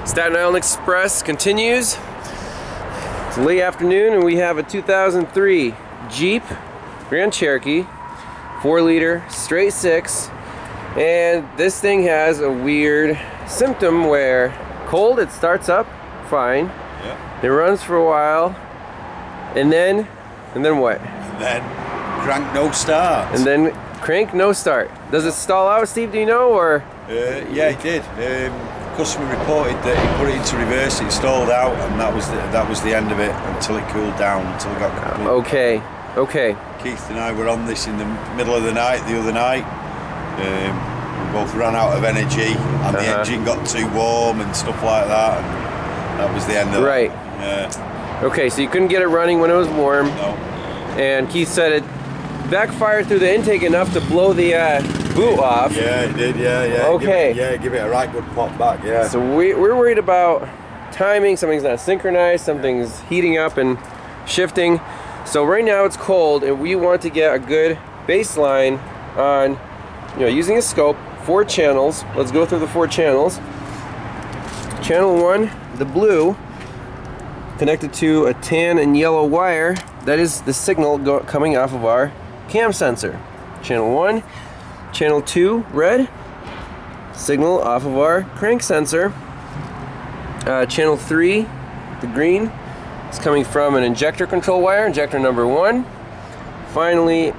Staten Island Express continues. It's late afternoon and we have a 2003 Jeep Grand Cherokee 4-liter straight 6, and this thing has a weird symptom where cold it starts up fine, it runs for a while, and then what? And then crank no start. And then crank no start. Does it stall out, Steve? Do you know, or? Yeah, it did. Customer reported that he put it into reverse, it stalled out, and that was the end of it until it cooled down, until it got complete. Okay. Keith and I were on this in the middle of the night the other night. We both ran out of energy, and the engine got too warm and stuff like that, and that was the end of it. Right. Okay, so you couldn't get it running when it was warm. No. And Keith said it backfired through the intake enough to blow the boot off. Yeah, it did, yeah. Okay. Give it a right good pop back, yeah. So we're worried about timing. Something's not synchronized, something's heating up and shifting. So right now it's cold and we want to get a good baseline on, using a scope, 4 channels. Let's go through the 4 channels. Channel 1, the blue, connected to a tan and yellow wire. That is the signal coming off of our cam sensor. Channel 1. Channel 2, red, signal off of our crank sensor. Channel 3, the green, is coming from an injector control wire, injector number 1. Finally,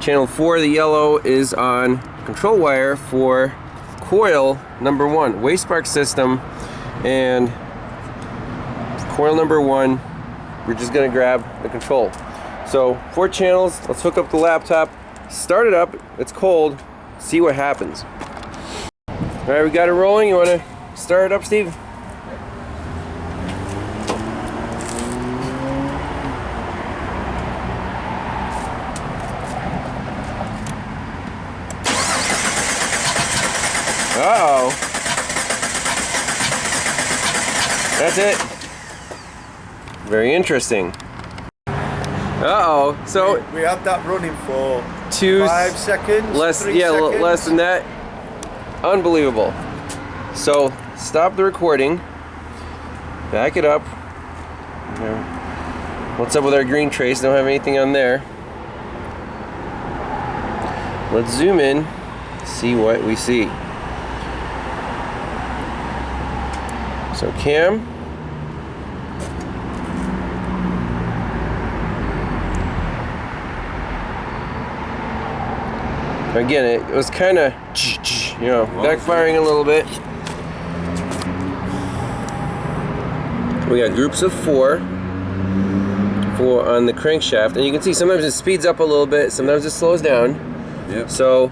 channel 4, the yellow, is on control wire for coil number 1, waste spark system, and coil number 1, we're just going to grab the control. So 4 channels, let's hook up the laptop, start it up, it's cold, see what happens. Alright, we got it rolling. You want to start it up, Steve? Uh-oh. That's it. Very interesting. Uh-oh. So we had that running for 5 seconds, less, 3 seconds. less than that. Unbelievable. So stop the recording. Back it up. What's up with our green trace? Don't have anything on there. Let's zoom in, see what we see. So cam. Again, it was kind of, backfiring a little bit. We got groups of 4 on the crankshaft, and you can see sometimes it speeds up a little bit, sometimes it slows down. Yep. So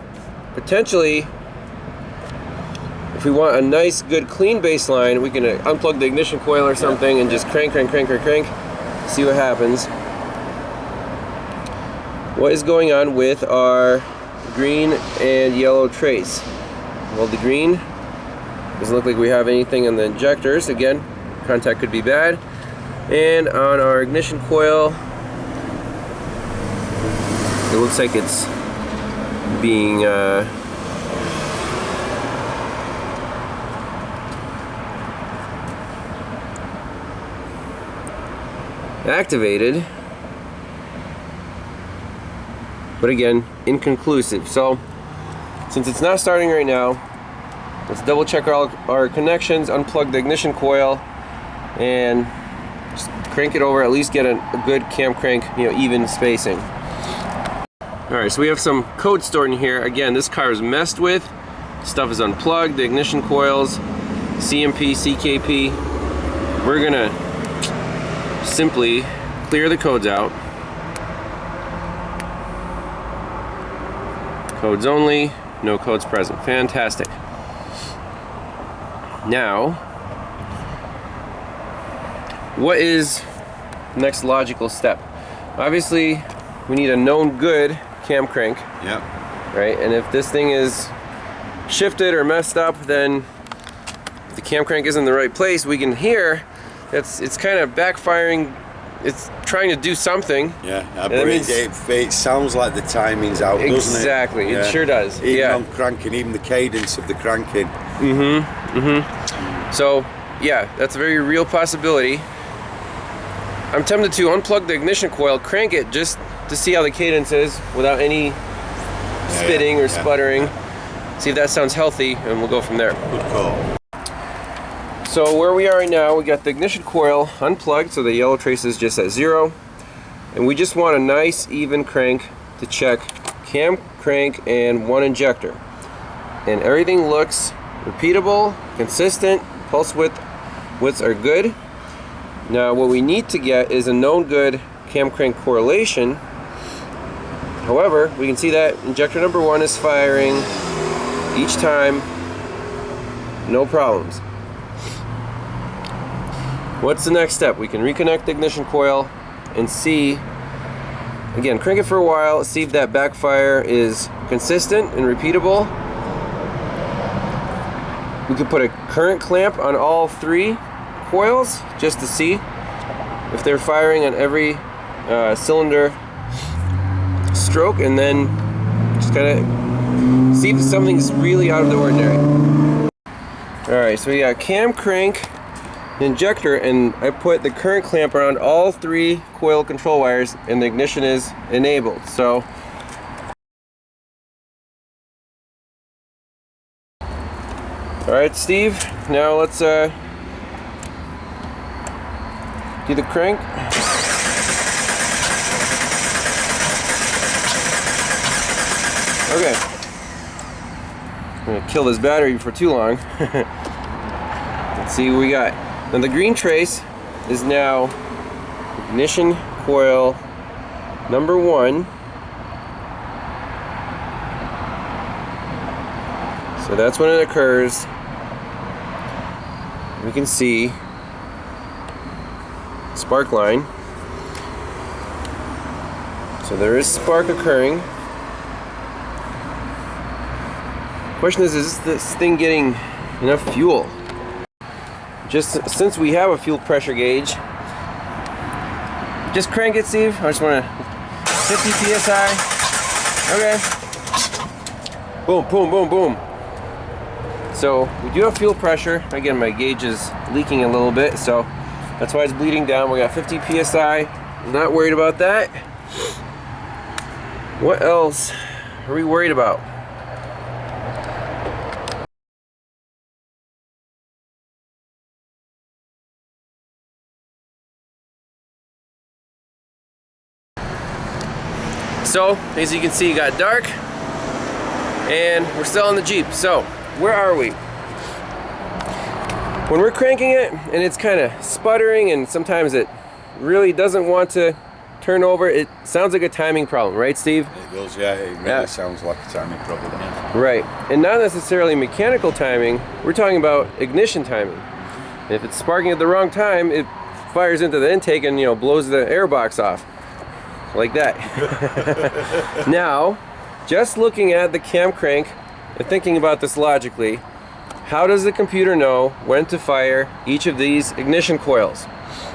potentially, if we want a nice, good, clean baseline, we can unplug the ignition coil or something and just crank, see what happens. What is going on with our green and yellow trace? Well, the green doesn't look like we have anything on the injectors. Again, contact could be bad. And on our ignition coil, it looks like it's being activated, but again, inconclusive. So since it's not starting right now, let's double check all our connections, unplug the ignition coil, and just crank it over, at least get a good cam crank, even spacing. Alright, so we have some code stored in here. Again, this car is messed with. Stuff is unplugged, the ignition coils, CMP, CKP. We're gonna simply clear the codes out. Codes only, no codes present. Fantastic. Now, what is the next logical step? Obviously, we need a known good cam crank. Yep. Right? And if this thing is shifted or messed up, then if the cam crank isn't in the right place, we can hear it's kind of backfiring. It's trying to do something. Yeah, but it sounds like the timing's out, doesn't it? Exactly, it sure does. Even on cranking, even the cadence of the cranking. So yeah, that's a very real possibility. I'm tempted to unplug the ignition coil, crank it just to see how the cadence is without any spitting or sputtering. See if that sounds healthy, and we'll go from there. Good call. So where we are right now, we got the ignition coil unplugged, so the yellow trace is just at 0. And we just want a nice even crank to check cam crank and 1 injector. And everything looks repeatable, consistent, pulse widths are good. Now what we need to get is a known good cam crank correlation. However, we can see that injector number 1 is firing each time, no problems. What's the next step? We can reconnect the ignition coil and see, again, crank it for a while, see if that backfire is consistent and repeatable. We could put a current clamp on all 3 coils just to see if they're firing on every cylinder stroke, and then just kind of see if something's really out of the ordinary. Alright, so we got cam crank, injector, and I put the current clamp around all 3 coil control wires, and the ignition is enabled. So alright, Steve, now let's do the crank. Okay, I'm gonna kill this battery before too long. Let's see what we got. Now the green trace is now ignition coil number 1. So that's when it occurs. We can see spark line. So there is spark occurring. Question is this thing getting enough fuel? Just since we have a fuel pressure gauge, just crank it, Steve. I just want to 50 psi. Okay. Boom, boom, boom, boom. So we do have fuel pressure. Again, my gauge is leaking a little bit, so that's why it's bleeding down. We got 50 psi. I'm not worried about that. What else are we worried about? So, as you can see, it got dark, and we're still on the Jeep. So, where are we? When we're cranking it, and it's kind of sputtering, and sometimes it really doesn't want to turn over, it sounds like a timing problem, right, Steve? It does, yeah. It really sounds like a timing problem, yeah. Right, and not necessarily mechanical timing, we're talking about ignition timing. And if it's sparking at the wrong time, it fires into the intake and, blows the air box off. Like that. Now, just looking at the cam crank and thinking about this logically, how does the computer know when to fire each of these ignition coils?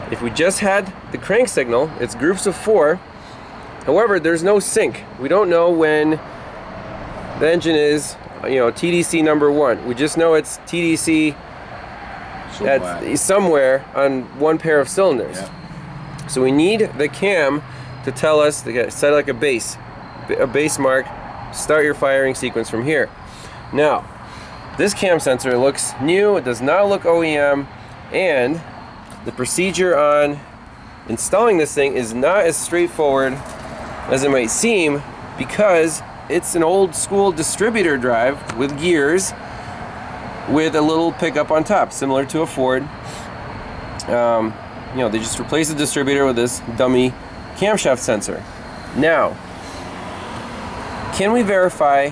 If we just had the crank signal, it's groups of 4. However, there's no sync. We don't know when the engine is, TDC number 1. We just know it's TDC somewhere on one pair of cylinders. Yeah. So we need the cam to tell us to set like a base mark, start your firing sequence from here. Now, this cam sensor looks new, it does not look OEM, and the procedure on installing this thing is not as straightforward as it might seem, because it's an old school distributor drive with gears with a little pickup on top, similar to a Ford. They just replaced the distributor with this dummy camshaft sensor. Now, can we verify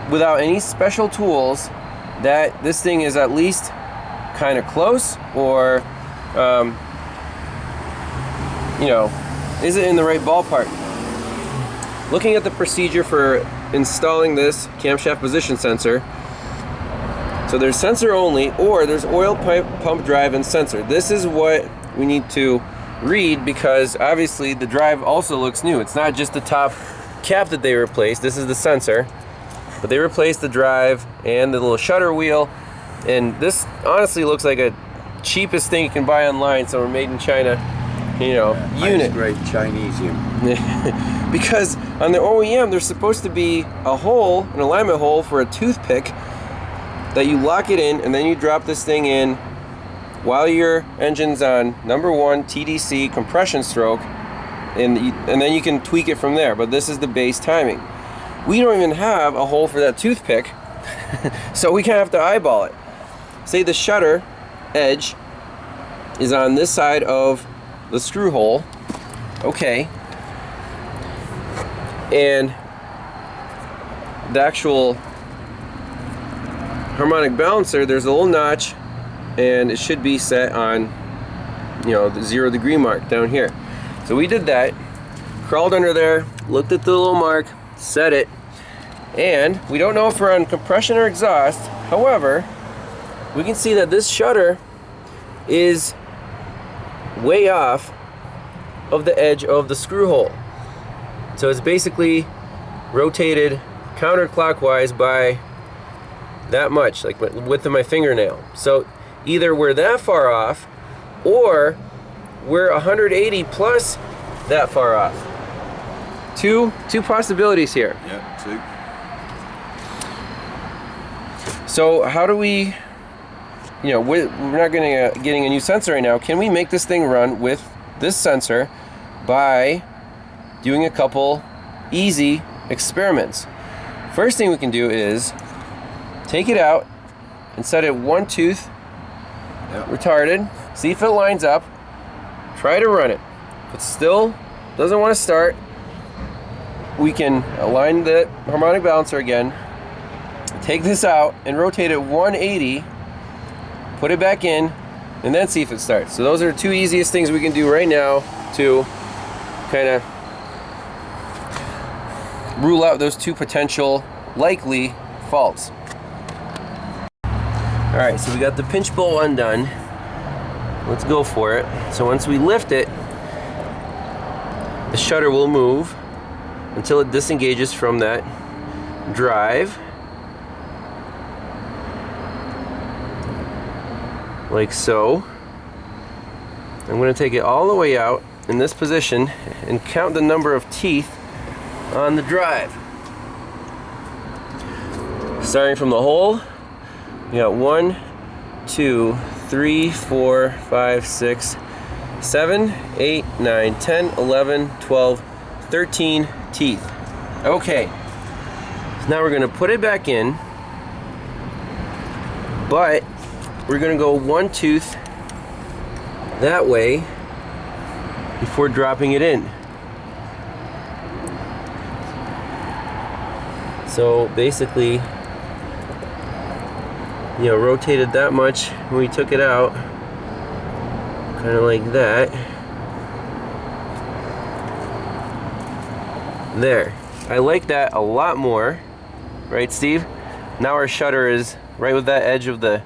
without any special tools that this thing is at least kind of close, or is it in the right ballpark? Looking at the procedure for installing this camshaft position sensor, so there's sensor only, or there's oil pump drive and sensor. This is what we need to read, because obviously the drive also looks new. It's not just the top cap that they replaced. This is the sensor, but they replaced the drive and the little shutter wheel And this honestly looks like a cheapest thing you can buy online, so we're made in China, you know, unit. Great Chinesium. Because on the OEM, there's supposed to be a hole, an alignment hole for a toothpick that you lock it in, and then you drop this thing in while your engine's on number 1 TDC compression stroke, and then you can tweak it from there. But this is the base timing. We don't even have a hole for that toothpick, so we kind of have to eyeball it. Say the shutter edge is on this side of the screw hole. Okay. And the actual harmonic balancer, there's a little notch, and it should be set on, you know, the 0 degree mark down here. So we did that, crawled under there, looked at the little mark, set it, and we don't know if we're on compression or exhaust. However, we can see that this shutter is way off of the edge of the screw hole. So it's basically rotated counterclockwise by that much, like the width of my fingernail. So either we're that far off, or we're 180 plus that far off. Two possibilities here. Yeah, 2. So how do we, you know, we're not getting a new sensor right now. Can we make this thing run with this sensor by doing a couple easy experiments? First thing we can do is take it out and set it 1 tooth retarded, see if it lines up, try to run it. If it still doesn't want to start, we can align the harmonic balancer again, take this out and rotate it 180, put it back in, and then see if it starts. So those are the 2 easiest things we can do right now to kind of rule out those 2 potential likely faults. Alright, so we got the pinch bolt undone. Let's go for it. So once we lift it, the shutter will move until it disengages from that drive, like so. I'm going to take it all the way out in this position and count the number of teeth on the drive. Starting from the hole, you got 1, 2, 3, 4, 5, 6, 7, 8, 9, 10, 11, 12, 13 teeth. Okay, so now we're going to put it back in, but we're going to go 1 tooth that way before dropping it in. So basically, you know, rotated that much when we took it out, kind of like that. There. I like that a lot more, right, Steve? Now our shutter is right with that edge of the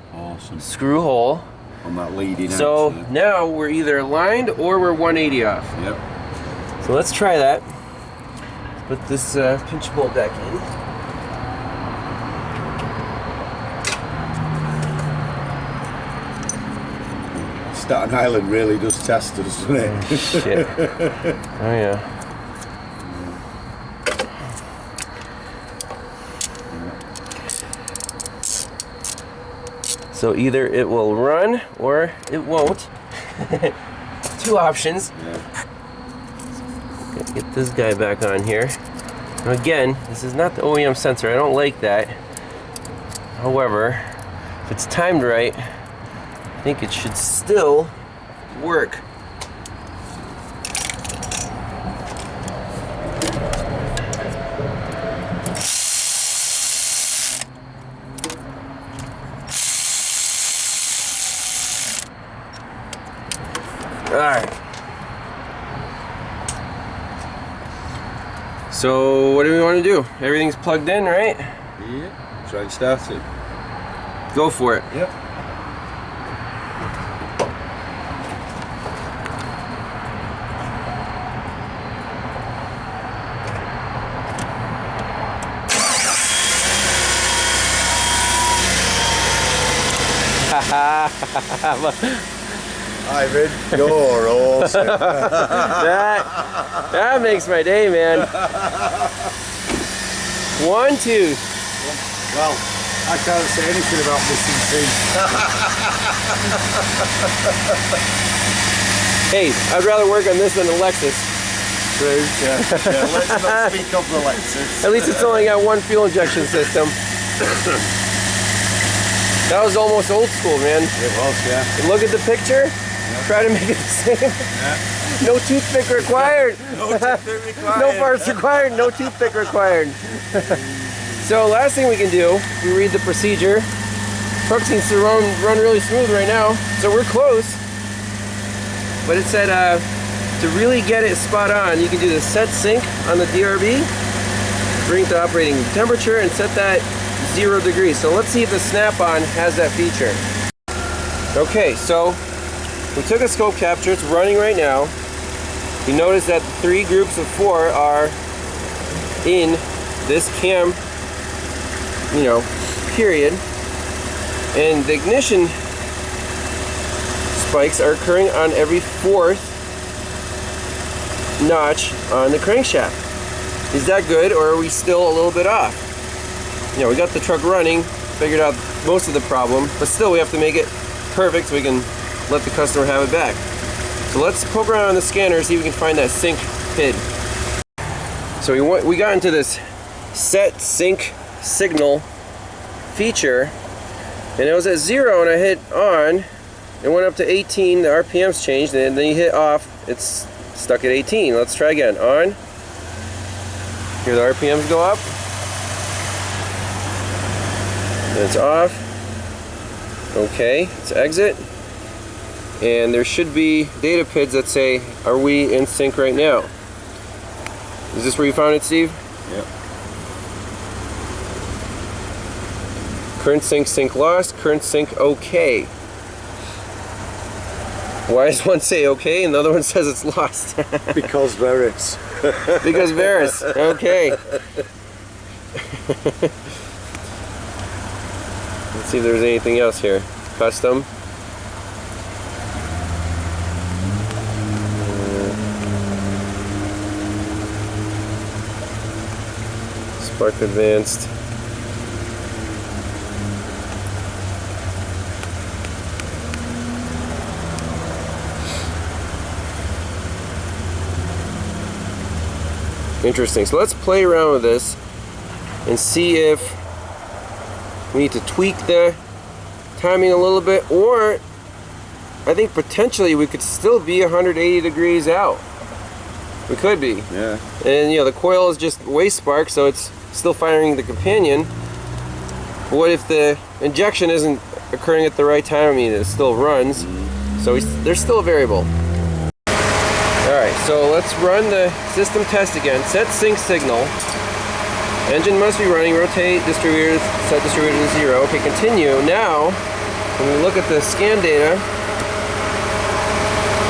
screw hole. On that leading edge. So now we're either aligned or we're 180 off. Yep. So let's try that. Put this pinch bolt back in. Staten Island really does test us, doesn't it? Shit. Oh yeah. So either it will run or it won't. 2 options. Yeah. Gotta get this guy back on here. Now again, this is not the OEM sensor. I don't like that. However, if it's timed right, I think it should still work. Alright. So what do we want to do? Everything's plugged in, right? Yeah. Try and start it. Go for it. Yep. Ivan, you're awesome. that makes my day, man. 1, 2. Well, I can't say anything about missing teeth. Hey, I'd rather work on this than the Lexus. True, yeah. Let's not speak of the Lexus. At least it's only got one fuel injection system. That was almost old school, man. It was, yeah. And look at the picture. Try to make it the same. Yeah. No toothpick required. No toothpick required. No parts required. No toothpick required. So last thing we can do, we read the procedure. Truck seems to run really smooth right now. So we're close. But it said to really get it spot on, you can do the set sync on the DRB, bring it to operating temperature, and set that 0 degrees. So let's see if the snap-on has that feature. Okay, so we took a scope capture. It's running right now. You notice that the 3 groups of 4 are in this cam, period. And the ignition spikes are occurring on every 4th notch on the crankshaft. Is that good, or are we still a little bit off? We got the truck running, figured out most of the problem, but still we have to make it perfect so we can let the customer have it back. So let's poke around on the scanner, see if we can find that sync PID. So we got into this set sync signal feature, and it was at 0, and I hit on. It went up to 18, the RPMs changed, and then you hit off, it's stuck at 18. Let's try again. On. Here the RPMs go up. And it's off. Okay, let's exit. And there should be data PIDs that say, are we in sync right now? Is this where you found it, Steve? Yep. Current sync lost, current sync okay. Why does one say okay and the other one says it's lost? Because Veris. Because Veris, okay. Let's see if there's anything else here. Custom. Spark advanced. Interesting. So let's play around with this and see if we need to tweak the timing a little bit, or I think potentially we could still be 180 degrees out. We could be. Yeah. And the coil is just waste spark, so it's still firing the companion. What if the injection isn't occurring at the right time? I mean, it still runs. So there's still a variable. Alright, so let's run the system test again. Set sync signal. Engine must be running. Rotate distributor, set distributor to 0. Okay, continue. Now, when we look at the scan data,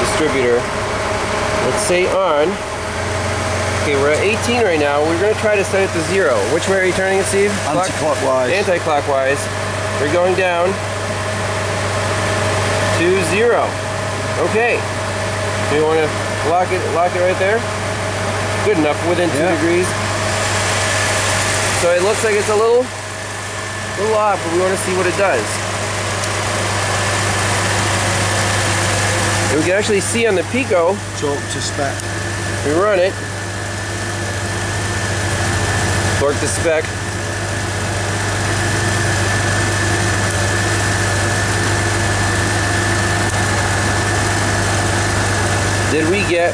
distributor, let's say on. Okay, we're at 18 right now. We're going to try to set it to 0. Which way are you turning it, Steve? Anti-clockwise. Anti-clockwise. We're going down to 0. Okay. Do you want to lock it right there? Good enough, within 2 degrees. So it looks like it's a little off, but we want to see what it does. And we can actually see on the Pico. Talk to spec. We run it. Torque to spec. Did we get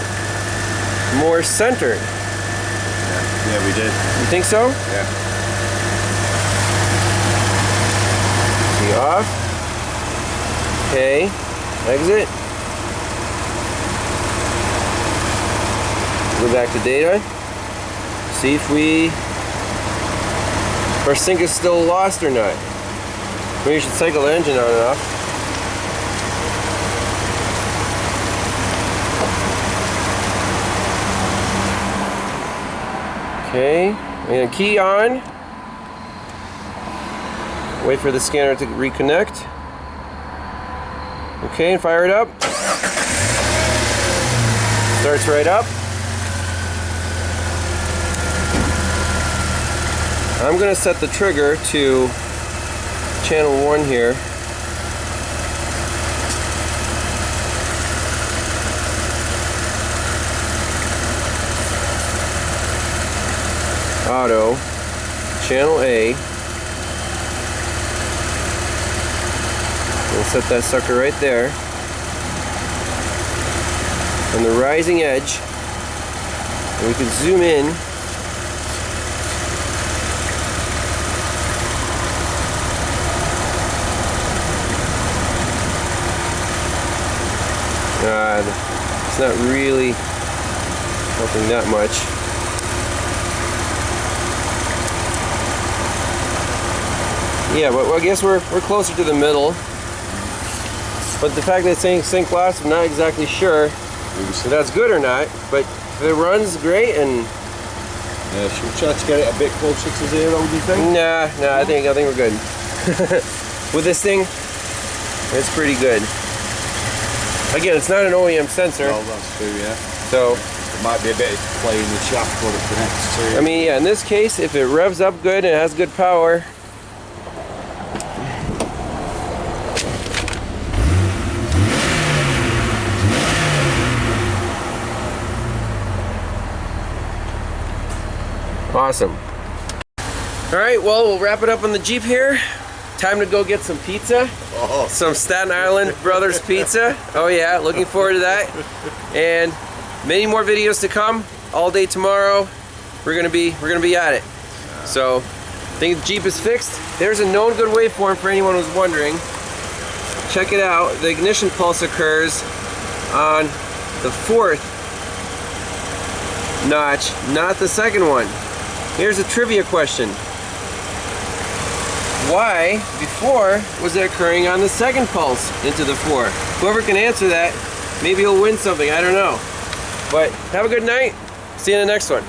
more centered? Yeah, we did. You think so? Yeah. Be off. Okay. Exit. Go back to data. See if our sync is still lost or not. Maybe you should cycle the engine on and off. Okay, I'm gonna key on. Wait for the scanner to reconnect. Okay, and fire it up. Starts right up. I'm gonna set the trigger to channel 1 here. Auto, channel A. We'll set that sucker right there. On the rising edge. And we can zoom in. It's not really helping that much. Yeah, but I guess we're closer to the middle. But the fact that it's saying sink last, I'm not exactly sure if that's good or not. But if it runs great, and yeah, should we try to get it a bit closer to 0? Do you think? Nah, I think we're good. With this thing, it's pretty good. Again, it's not an OEM sensor. No, that's true, yeah. So it might be a bit of play in the shaft when it connects to. I mean, yeah, in this case, if it revs up good and it has good power. Awesome. All right, well, we'll wrap it up on the Jeep here. Time to go get some pizza. Oh. Some Staten Island Brothers pizza. Oh yeah, looking forward to that. And many more videos to come. All day tomorrow. We're gonna be at it. So, I think the Jeep is fixed. There's a known good waveform for anyone who's wondering. Check it out. The ignition pulse occurs on the 4th notch, not the 2nd one. Here's a trivia question. Why, before, was it occurring on the 2nd pulse into the 4th? Whoever can answer that, maybe he'll win something, I don't know. But have a good night. See you in the next one.